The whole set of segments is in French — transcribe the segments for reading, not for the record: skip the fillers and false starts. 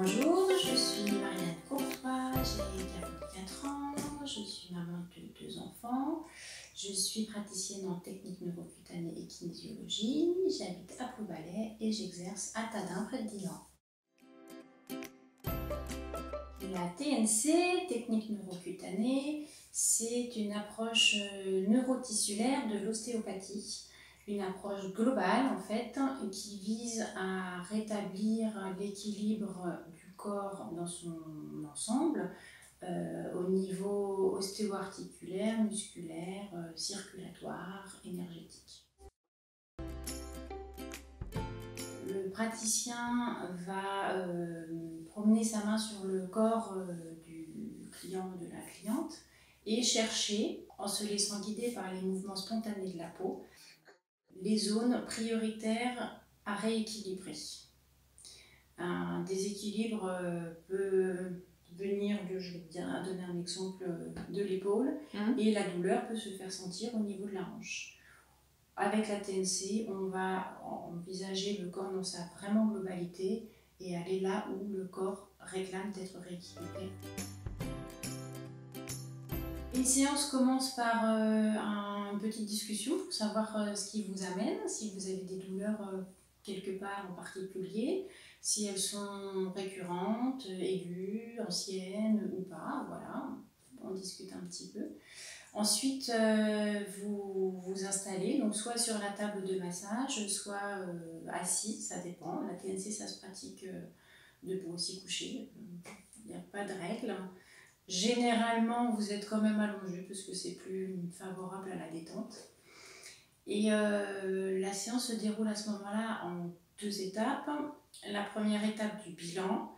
Bonjour, je suis Marianne Courtois, j'ai 44 ans, je suis maman de 2 enfants, je suis praticienne en technique neurocutanée et kinésiologie, j'habite à Ploubalay et j'exerce à Tadin près de Dinan. La TNC, technique neurocutanée, c'est une approche neurotissulaire de l'ostéopathie. Une approche globale en fait qui vise à rétablir l'équilibre du corps dans son ensemble au niveau ostéo-articulaire, musculaire, circulatoire, énergétique. Le praticien va promener sa main sur le corps du client ou de la cliente et chercher, en se laissant guider par les mouvements spontanés de la peau, les zones prioritaires à rééquilibrer. Un déséquilibre peut venir, je vais donner un exemple, de l'épaule et la douleur peut se faire sentir au niveau de la hanche. Avec la TNC, on va envisager le corps dans sa vraiment globalité et aller là où le corps réclame d'être rééquilibré. Une séance commence par une petite discussion pour savoir ce qui vous amène, si vous avez des douleurs quelque part en particulier, si elles sont récurrentes, aiguës, anciennes ou pas, voilà, on discute un petit peu. Ensuite, vous vous installez, donc soit sur la table de massage, soit assis, ça dépend. La TNC, ça se pratique debout aussi couché, il n'y a pas de règle. Généralement, vous êtes quand même allongé parce que c'est plus favorable à la détente. Et la séance se déroule à ce moment-là en 2 étapes. La première étape du bilan,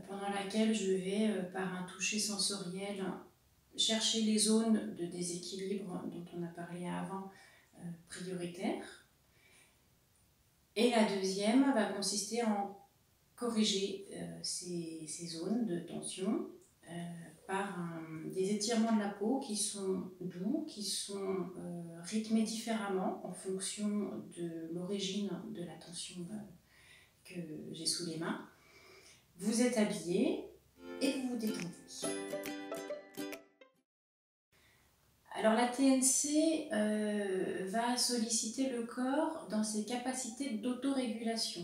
pendant laquelle je vais, par un toucher sensoriel, chercher les zones de déséquilibre dont on a parlé avant, prioritaires. Et la deuxième va consister en corriger ces zones de tension par des étirements de la peau qui sont doux, qui sont rythmés différemment en fonction de l'origine de la tension que j'ai sous les mains. Vous êtes habillé et vous vous détendez. Alors la TNC va solliciter le corps dans ses capacités d'autorégulation.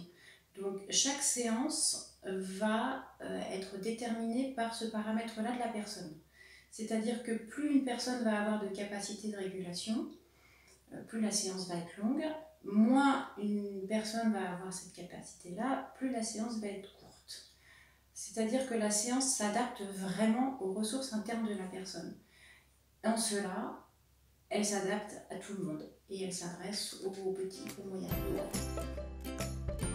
Donc chaque séance va être déterminée par ce paramètre-là de la personne. C'est-à-dire que plus une personne va avoir de capacité de régulation, plus la séance va être longue, moins une personne va avoir cette capacité-là, plus la séance va être courte. C'est-à-dire que la séance s'adapte vraiment aux ressources internes de la personne. En cela, elle s'adapte à tout le monde et elle s'adresse aux petits, aux moyens.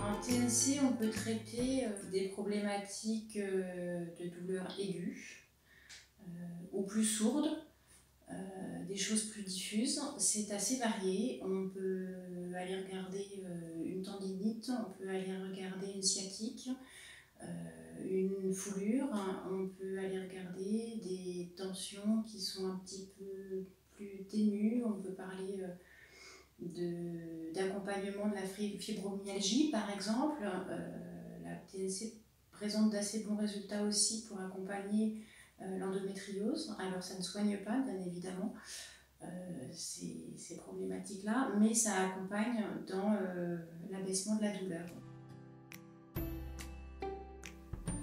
En TNC, on peut traiter des problématiques de douleurs aiguës ou plus sourdes, des choses plus diffuses. C'est assez varié. On peut aller regarder une tendinite, on peut aller regarder une sciatique, une foulure, on peut aller regarder des tensions qui sont un petit peu plus ténues, on peut parler d'accompagnement de la fibromyalgie par exemple. La TNC présente d'assez bons résultats aussi pour accompagner l'endométriose. Alors ça ne soigne pas bien évidemment ces problématiques-là, mais ça accompagne dans l'abaissement de la douleur.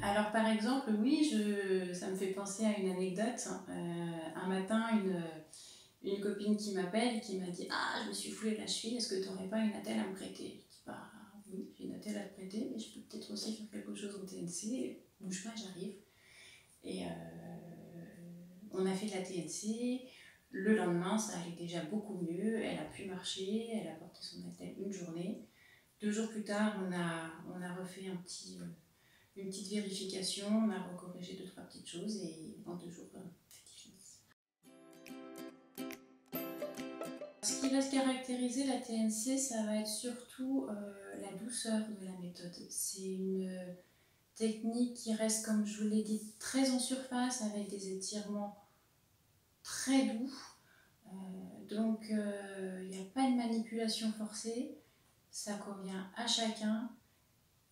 Alors par exemple, oui, ça me fait penser à une anecdote. Un matin, une copine qui m'appelle, qui m'a dit « Ah, je me suis foulé la cheville, est-ce que tu n'aurais pas une attelle à me prêter ?» Je dis « Bah oui, j'ai une attelle à te prêter, mais je peux peut-être aussi faire quelque chose en TNC, bouge pas, j'arrive. » Et on a fait de la TNC. Le lendemain, ça allait déjà beaucoup mieux, elle a pu marcher, elle a porté son attelle une journée. 2 jours plus tard, on a refait une petite vérification, on a recorrigé 2-3 petites choses et en 2 jours, c'était fini. Ce qui va se caractériser la TNC, ça va être surtout la douceur de la méthode. C'est une technique qui reste, comme je vous l'ai dit, très en surface avec des étirements très doux. Donc il n'y a pas de manipulation forcée, ça convient à chacun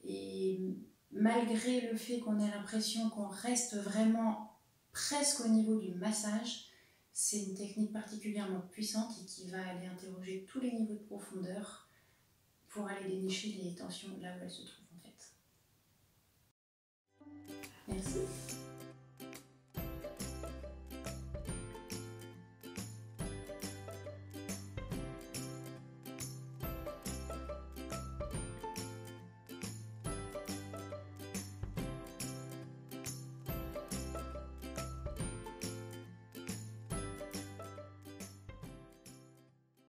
et malgré le fait qu'on ait l'impression qu'on reste vraiment presque au niveau du massage, c'est une technique particulièrement puissante et qui va aller interroger tous les niveaux de profondeur pour aller dénicher les tensions là où elles se trouvent en fait. Merci.